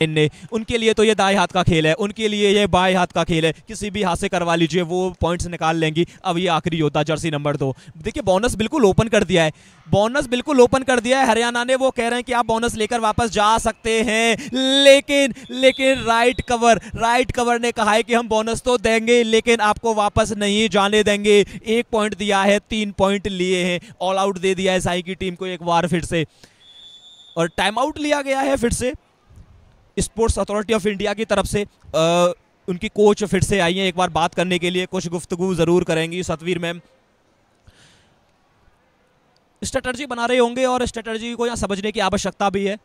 इनने उनके लिए तो ये दाएं हाथ का खेल है, उनके लिए ये बाएं हाथ का खेल है, किसी भी हाथ से करवा लीजिए वो पॉइंट्स निकाल लेंगी। अब ये आखिरी योद्धा जर्सी नंबर 2, देखिए बोनस बिल्कुल ओपन कर दिया है, बोनस बिल्कुल ओपन कर दिया है हरियाणा ने। वो कह रहे हैं कि आप बोनस लेकर वापस जा सकते हैं, लेकिन राइट कवर ने कहा है कि हम बोनस तो देंगे लेकिन आपको वापस नहीं जाने देंगे। 1 पॉइंट दिया है, 3 पॉइंट लिए हैं, ऑल आउट दे दिया है साई की टीम को एक बार फिर से, और टाइम आउट लिया गया है फिर से स्पोर्ट्स अथॉरिटी ऑफ इंडिया की तरफ से। उनकी कोच फिर से आई हैं एक बार बात करने के लिए, कुछ गुफ्तगू जरूर करेंगी सतवीर मैम, स्ट्रेटजी बना रहे होंगे और स्ट्रेटजी को यहाँ समझने की आवश्यकता भी है।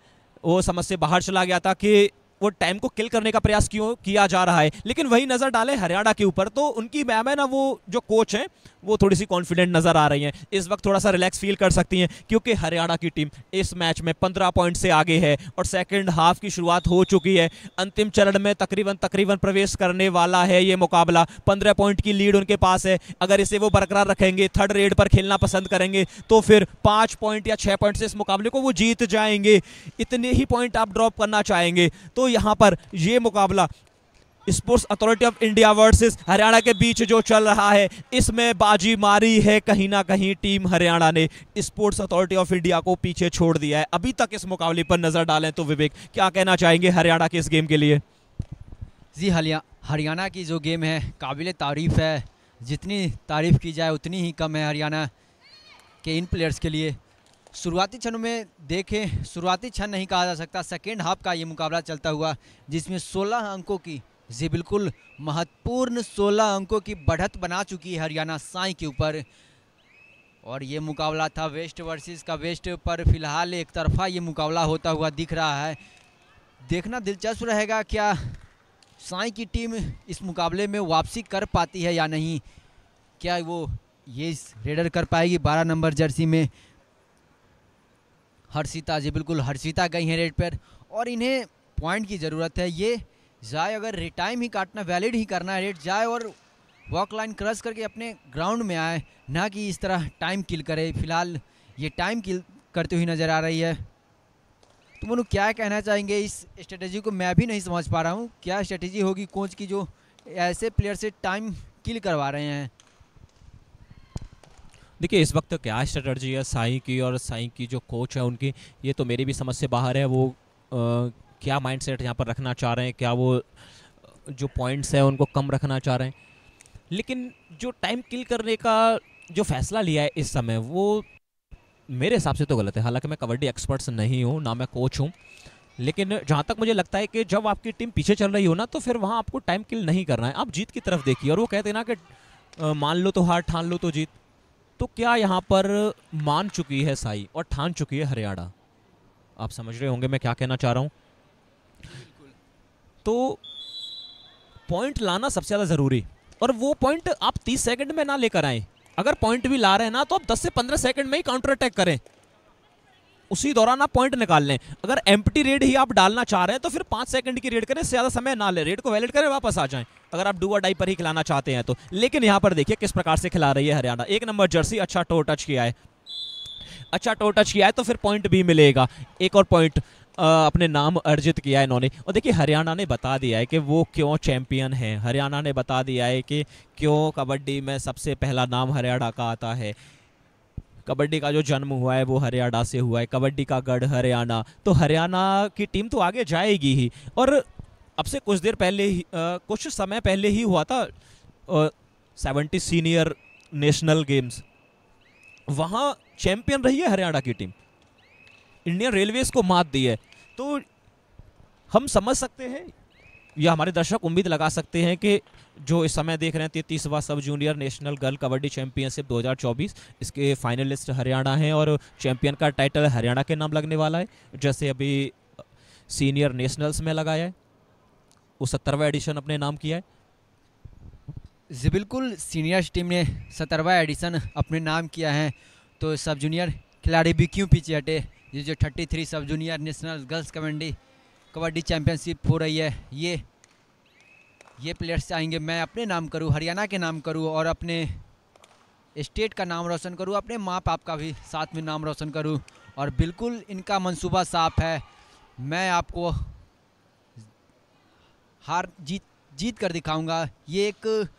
वो समझ से बाहर चला गया था कि वो टाइम को किल करने का प्रयास क्यों किया जा रहा है, लेकिन वही नज़र डाले हरियाणा के ऊपर तो उनकी मैम है ना, वो जो कोच हैं वो थोड़ी सी कॉन्फिडेंट नज़र आ रही हैं, इस वक्त थोड़ा सा रिलैक्स फील कर सकती हैं क्योंकि हरियाणा की टीम इस मैच में 15 पॉइंट से आगे है और सेकंड हाफ की शुरुआत हो चुकी है। अंतिम चरण में तकरीबन प्रवेश करने वाला है ये मुकाबला। 15 पॉइंट की लीड उनके पास है, अगर इसे वो बरकरार रखेंगे, थर्ड रेड पर खेलना पसंद करेंगे तो फिर 5 पॉइंट या 6 पॉइंट से इस मुकाबले को वो जीत जाएंगे। इतने ही पॉइंट आप ड्रॉप करना चाहेंगे तो यहाँ पर ये मुकाबला sports authority of India versus Haryana के बीच जो चल रहा है, इसमें बाजी मारी है कहीं ना कहीं टीम हरियाणा ने, स्पोर्ट्स अथॉरिटी ऑफ इंडिया को पीछे छोड़ दिया है। अभी तक इस मुकाबले पर नजर डालें तो विवेक क्या कहना चाहेंगे हरियाणा के इस गेम के लिए? जी हरियाणा की जो गेम है काबिल तारीफ़ है, जितनी तारीफ़ की जाए उतनी ही कम है हरियाणा के इन प्लेयर्स के लिए। शुरुआती क्षणों में देखें, शुरुआती क्षण नहीं कहा जा सकता, सेकेंड हाफ का ये मुकाबला चलता हुआ जिसमें 16 अंकों की, जी बिल्कुल महत्वपूर्ण 16 अंकों की बढ़त बना चुकी है हरियाणा साई के ऊपर। और ये मुकाबला था वेस्ट वर्सेस का वेस्ट, पर फिलहाल एक तरफा ये मुकाबला होता हुआ दिख रहा है। देखना दिलचस्प रहेगा क्या साई की टीम इस मुकाबले में वापसी कर पाती है या नहीं, क्या वो ये रेडर कर पाएगी 12 नंबर जर्सी में। हर्षिता, जी बिल्कुल हर्षिता गई हैं रेड पर और इन्हें पॉइंट की ज़रूरत है। ये जाए अगर टाइम ही काटना, वैलिड ही करना है, रेड जाए और वॉक लाइन क्रॉस करके अपने ग्राउंड में आए, ना कि इस तरह टाइम किल करे। फिलहाल ये टाइम किल करते हुए नज़र आ रही है। तो मनु क्या कहना चाहेंगे इस स्ट्रेटेजी को? मैं भी नहीं समझ पा रहा हूँ क्या स्ट्रेटेजी होगी कोच की जो ऐसे प्लेयर से टाइम किल करवा रहे हैं। देखिए इस वक्त क्या स्ट्रेटजी है साई की, और साई की जो कोच है उनकी, ये तो मेरी भी समझ से बाहर है। वो क्या माइंडसेट यहाँ पर रखना चाह रहे हैं, क्या वो जो पॉइंट्स हैं उनको कम रखना चाह रहे हैं, लेकिन जो टाइम किल करने का जो फैसला लिया है इस समय वो मेरे हिसाब से तो गलत है। हालांकि मैं कबड्डी एक्सपर्ट्स नहीं हूँ, ना मैं कोच हूँ, लेकिन जहाँ तक मुझे लगता है कि जब आपकी टीम पीछे चल रही हो ना तो फिर वहाँ आपको टाइम किल नहीं करना है, आप जीत की तरफ देखिए। और वो कहते हैं ना कि मान लो तो हार, ठान लो तो जीत। तो क्या यहाँ पर मान चुकी है साई और ठान चुकी है हरियाणा? आप समझ रहे होंगे मैं क्या कहना चाह रहा हूँ। तो पॉइंट लाना सबसे ज़्यादा ज़रूरी, और वो पॉइंट आप 30 सेकंड में ना लेकर आए। अगर पॉइंट भी ला रहे हैं ना तो आप 10 से 15 सेकंड में ही काउंटर अटैक करें, उसी दौरान आप पॉइंट निकाल लें। अगर एम्प्टी रेड ही आप डालना चाह रहे हैं तो फिर 5 सेकंड की रेड करें, ज़्यादा समय ना ले, रेड को वैलिड करें, वापस आ जाएं अगर आप डू और डाई पर ही खिलाना चाहते हैं तो। लेकिन यहाँ पर देखिए किस प्रकार से खिला रही है हरियाणा। 1 नंबर जर्सी, अच्छा टो टच किया है, अच्छा टो टच किया है तो फिर पॉइंट भी मिलेगा। एक और पॉइंट अपने नाम अर्जित किया है इन्होंने। और देखिए हरियाणा ने बता दिया है कि वो क्यों चैंपियन है, हरियाणा ने बता दिया है कि क्यों कबड्डी में सबसे पहला नाम हरियाणा का आता है। कबड्डी का जो जन्म हुआ है वो हरियाणा से हुआ है, कबड्डी का गढ़ हरियाणा। तो हरियाणा की टीम तो आगे जाएगी ही। और अब से कुछ देर पहले ही कुछ समय पहले ही हुआ था 70 सीनियर नेशनल गेम्स, वहाँ चैंपियन रही है हरियाणा की टीम, इंडियन रेलवेज को मात दी है। तो हम समझ सकते हैं या हमारे दर्शक उम्मीद लगा सकते हैं कि जो इस समय देख रहे हैं 33वां sub junior national girl kabaddi championship 2024, इसके फाइनलिस्ट हरियाणा हैं और चैंपियन का टाइटल हरियाणा के नाम लगने वाला है, जैसे अभी सीनियर नेशनल्स में लगाया है, वो 70वां एडिशन अपने नाम किया है। जी बिल्कुल, सीनियर्स टीम ने 70वां एडिशन अपने नाम किया है। तो सब जूनियर खिलाड़ी भी क्यों पीछे हटे, ये जो 33 सब junior national girls kabaddi championship हो रही है, ये प्लेयर्स चाहेंगे मैं अपने नाम करूं, हरियाणा के नाम करूं और अपने स्टेट का नाम रोशन करूं, अपने माँ बाप का भी साथ में नाम रोशन करूं। और बिल्कुल इनका मंसूबा साफ है। मैं आपको हार जीत जीत कर दिखाऊंगा। ये एक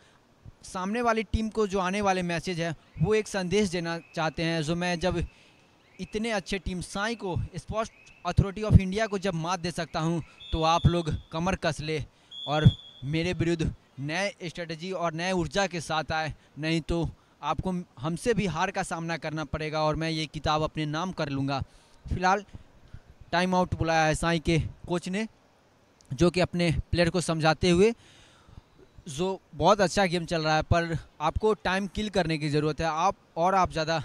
सामने वाली टीम को जो आने वाले मैसेज है वो एक संदेश देना चाहते हैं। जो मैं जब इतने अच्छे टीम साई को, स्पोर्ट्स अथॉरिटी ऑफ इंडिया को जब मात दे सकता हूं, तो आप लोग कमर कस ले और मेरे विरुद्ध नए स्ट्रेटजी और नए ऊर्जा के साथ आए, नहीं तो आपको हमसे भी हार का सामना करना पड़ेगा और मैं ये किताब अपने नाम कर लूँगा। फिलहाल टाइम आउट बुलाया है साई के कोच ने, जो कि अपने प्लेयर को समझाते हुए, जो बहुत अच्छा गेम चल रहा है पर आपको टाइम किल करने की ज़रूरत है, आप ज़्यादा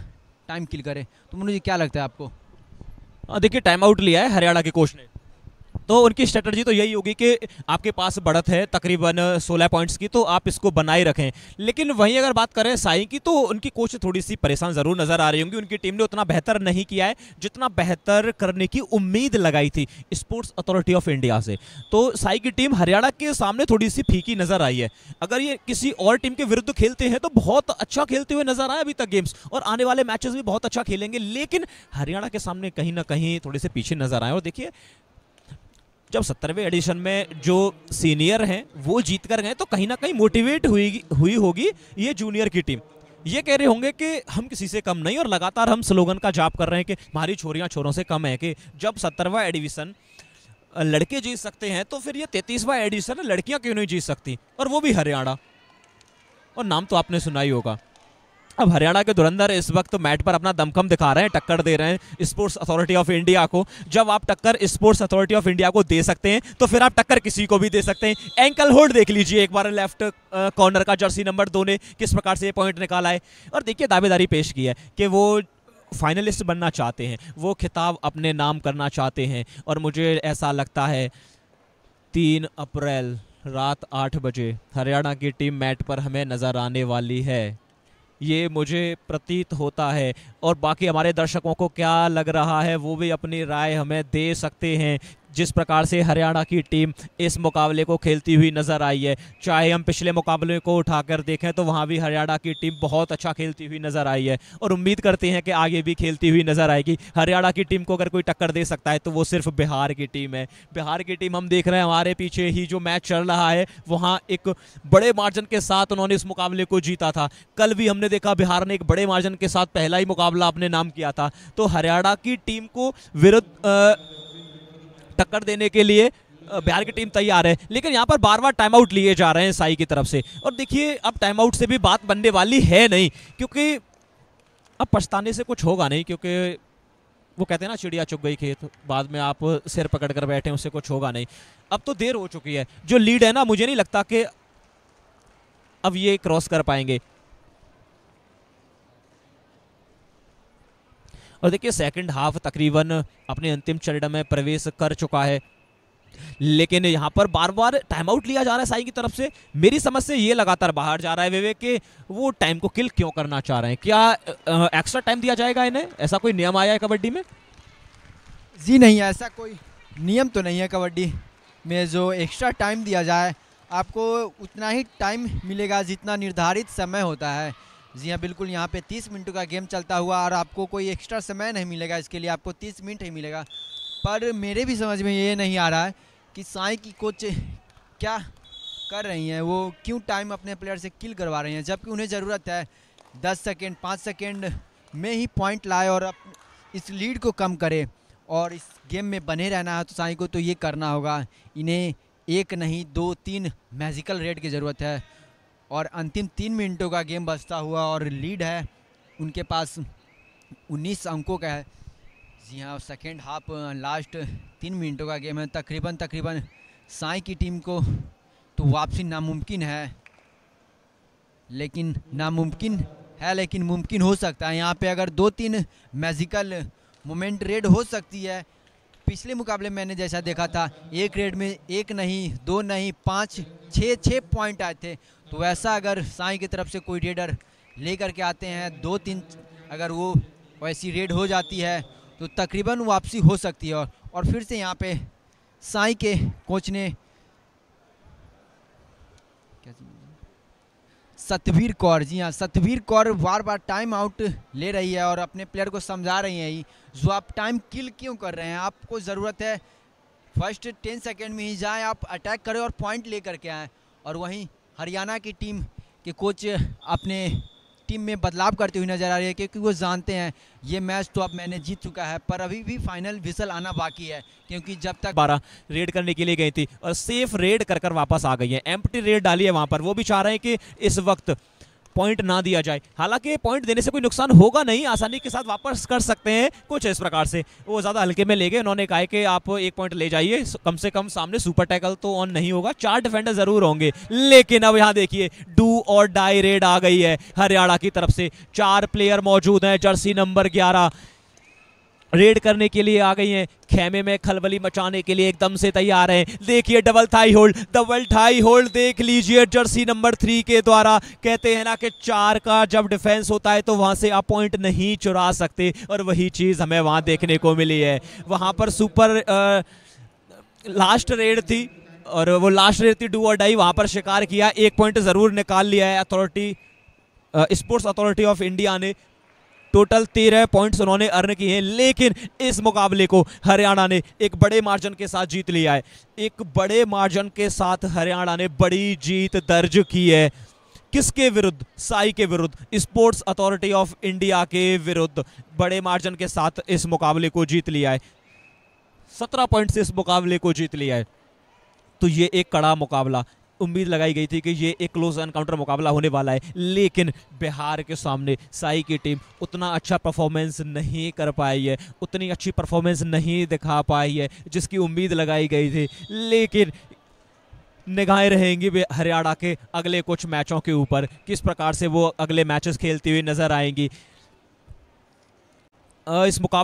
टाइम किल करें। तो मुझे क्या लगता है आपको? देखिए, टाइम आउट लिया है हरियाणा के कोच ने, तो उनकी स्ट्रेटजी तो यही होगी कि आपके पास बढ़त है तकरीबन 16 पॉइंट्स की, तो आप इसको बनाए रखें। लेकिन वहीं अगर बात करें साई की, तो उनकी कोच थोड़ी सी परेशान ज़रूर नज़र आ रही होंगी। उनकी टीम ने उतना बेहतर नहीं किया है जितना बेहतर करने की उम्मीद लगाई थी स्पोर्ट्स अथॉरिटी ऑफ इंडिया से। तो साई की टीम हरियाणा के सामने थोड़ी सी फीकी नज़र आई है। अगर ये किसी और टीम के विरुद्ध खेलते हैं तो बहुत अच्छा खेलते हुए नजर आए अभी तक गेम्स, और आने वाले मैचेस भी बहुत अच्छा खेलेंगे, लेकिन हरियाणा के सामने कहीं ना कहीं थोड़े से पीछे नजर आए। और देखिए, जब 70वें एडिशन में जो सीनियर हैं वो जीत कर गए, तो कहीं ना कहीं मोटिवेट हुई होगी ये जूनियर की टीम। ये कह रहे होंगे कि हम किसी से कम नहीं, और लगातार हम स्लोगन का जाप कर रहे हैं कि हमारी छोरियां छोरों से कम है, कि जब 70वां एडिशन लड़के जीत सकते हैं तो फिर ये 33वां एडिशन लड़कियां क्यों नहीं जीत सकती, और वो भी हरियाणा। और नाम तो आपने सुना ही होगा। अब हरियाणा के धुरंधर इस वक्त मैट पर अपना दमखम दिखा रहे हैं, टक्कर दे रहे हैं स्पोर्ट्स अथॉरिटी ऑफ इंडिया को। जब आप टक्कर स्पोर्ट्स अथॉरिटी ऑफ इंडिया को दे सकते हैं तो फिर आप टक्कर किसी को भी दे सकते हैं। एंकल होल्ड देख लीजिए एक बार लेफ्ट कॉर्नर का जर्सी नंबर 2 ने किस प्रकार से ये पॉइंट निकाला है, और देखिए दावेदारी पेश की है कि वो फाइनलिस्ट बनना चाहते हैं, वो खिताब अपने नाम करना चाहते हैं। और मुझे ऐसा लगता है 3 अप्रैल रात 8 बजे हरियाणा की टीम मैट पर हमें नज़र आने वाली है, ये मुझे प्रतीत होता है। और बाकी हमारे दर्शकों को क्या लग रहा है वो भी अपनी राय हमें दे सकते हैं। जिस प्रकार से हरियाणा की टीम इस मुकाबले को खेलती हुई नज़र आई है, चाहे हम पिछले मुकाबले को उठाकर देखें तो वहाँ भी हरियाणा की टीम बहुत अच्छा खेलती हुई नज़र आई है, और उम्मीद करते हैं कि आगे भी खेलती हुई नज़र आएगी। हरियाणा की टीम को अगर कोई टक्कर दे सकता है तो वो सिर्फ बिहार की टीम है। बिहार की टीम हम देख रहे हैं, हमारे पीछे ही जो मैच चल रहा है वहाँ एक बड़े मार्जिन के साथ उन्होंने इस मुकाबले को जीता था। कल भी हमने देखा बिहार ने एक बड़े मार्जिन के साथ पहला ही मुकाबला अपने नाम किया था। तो हरियाणा की टीम को विरुद्ध टक्कर देने के लिए बिहार की टीम तैयार है, लेकिन यहाँ पर बार बार टाइम आउट लिए जा रहे हैं साई की तरफ से। और देखिए, अब टाइम आउट से भी बात बनने वाली है नहीं, क्योंकि अब पछताने से कुछ होगा नहीं, क्योंकि वो कहते हैं ना, चिड़िया चुग गई खेत, बाद में आप सिर पकड़ कर बैठे, उससे कुछ होगा नहीं। अब तो देर हो चुकी है। जो लीड है ना, मुझे नहीं लगता कि अब ये क्रॉस कर पाएंगे। और देखिए, सेकंड हाफ तकरीबन अपने अंतिम चरण में प्रवेश कर चुका है, लेकिन यहाँ पर बार बार टाइम आउट लिया जा रहा है साई की तरफ से। मेरी समझ से ये लगातार बाहर जा रहा है विवेक कि वो टाइम को किल क्यों करना चाह रहे हैं। क्या एक्स्ट्रा टाइम दिया जाएगा इन्हें? ऐसा कोई नियम आया है कबड्डी में? जी नहीं, ऐसा कोई नियम तो नहीं है कबड्डी में जो एक्स्ट्रा टाइम दिया जाए। आपको उतना ही टाइम मिलेगा जितना निर्धारित समय होता है। जी हाँ, बिल्कुल, यहाँ पे 30 मिनट का गेम चलता हुआ और आपको कोई एक्स्ट्रा समय नहीं मिलेगा, इसके लिए आपको 30 मिनट ही मिलेगा। पर मेरे भी समझ में ये नहीं आ रहा है कि साई की कोच क्या कर रही हैं, वो क्यों टाइम अपने प्लेयर से किल करवा रही हैं, जबकि उन्हें ज़रूरत है 10 सेकेंड 5 सेकेंड में ही पॉइंट लाए और इस लीड को कम करे, और इस गेम में बने रहना है तो साई को तो ये करना होगा। इन्हें 1 नहीं 2 3 मैजिकल रेड की ज़रूरत है, और अंतिम 3 मिनटों का गेम बचता हुआ और लीड है उनके पास 19 अंकों का है। जी हाँ, सेकेंड हाफ लास्ट 3 मिनटों का गेम है। तकरीबन साई की टीम को तो वापसी नामुमकिन है, लेकिन मुमकिन हो सकता है। यहाँ पे अगर 2-3 मैजिकल मोमेंट रेड हो सकती है। पिछले मुकाबले मैंने जैसा देखा था, एक रेड में 1 नहीं 2 नहीं 5 6 पॉइंट आए थे। तो वैसा अगर साई की तरफ से कोई रेडर लेकर के आते हैं 2-3, अगर वो वैसी रेड हो जाती है तो तकरीबन वापसी हो सकती है। और फिर से यहाँ पे साई के कोच ने सतवीर कौर, जी हाँ, सतवीर कौर बार बार टाइम आउट ले रही है और अपने प्लेयर को समझा रही है जो आप टाइम किल क्यों कर रहे हैं, आपको ज़रूरत है फर्स्ट 10 सेकेंड में ही जाएं, आप अटैक करें और पॉइंट ले करके आएँ। और वहीं हरियाणा की टीम के कोच अपने टीम में बदलाव करते हुए नजर आ रही है, क्योंकि वो जानते हैं ये मैच तो अब मैंने जीत चुका है, पर अभी भी फाइनल विसल आना बाकी है, क्योंकि जब तक 12 रेड करने के लिए गई थी और सेफ रेड कर कर वापस आ गई है। एम्प्टी रेड डाली है वहां पर, वो भी चाह रहे हैं कि इस वक्त पॉइंट ना दिया जाए। हालांकि पॉइंट देने से कोई नुकसान होगा नहीं, आसानी के साथ वापस कर सकते हैं कुछ इस प्रकार से। वो ज़्यादा हल्के में ले गए, उन्होंने कहा कि आप 1 पॉइंट ले जाइए, कम से कम सामने सुपर टैकल तो ऑन नहीं होगा, 4 डिफेंडर जरूर होंगे। लेकिन अब यहाँ देखिए डू और डाई रेड आ गई है हरियाणा की तरफ से। 4 प्लेयर मौजूद हैं, जर्सी नंबर 11 रेड करने के लिए आ गई हैं, खेमे में खलबली मचाने के लिए एकदम से तैयार हैं। देखिए डबल थाई होल्ड देख लीजिए जर्सी नंबर 3 के द्वारा। कहते हैं ना कि 4 का जब डिफेंस होता है तो वहां से आप पॉइंट नहीं चुरा सकते, और वही चीज हमें वहां देखने को मिली है। वहां पर सुपर लास्ट रेड थी, और वो लास्ट रेड थी डू और डाई, वहां पर शिकार किया, 1 पॉइंट जरूर निकाल लिया है स्पोर्ट्स अथॉरिटी ऑफ इंडिया ने। टोटल 13 पॉइंट्स उन्होंने अर्न किए हैं, लेकिन इस मुकाबले को हरियाणा ने एक बड़े मार्जिन के साथ जीत लिया है। एक बड़े मार्जिन के साथ हरियाणा ने बड़ी जीत दर्ज की है। किसके विरुद्ध? साई के विरुद्ध, स्पोर्ट्स अथॉरिटी ऑफ इंडिया के विरुद्ध बड़े मार्जिन के साथ इस मुकाबले को जीत लिया है। 17 पॉइंट से इस मुकाबले को जीत लिया है। तो ये एक कड़ा मुकाबला, उम्मीद लगाई गई थी कि ये एक क्लोज एनकाउंटर मुकाबला होने वाला है, लेकिन बिहार के सामने साई की टीम उतना अच्छा परफॉर्मेंस नहीं कर पाई है, उतनी अच्छी परफॉर्मेंस नहीं दिखा पाई है जिसकी उम्मीद लगाई गई थी। लेकिन निगाहें रहेंगी हरियाणा के अगले कुछ मैचों के ऊपर, किस प्रकार से वो अगले मैचेस खेलती हुई नजर आएंगी। इस मुकाबले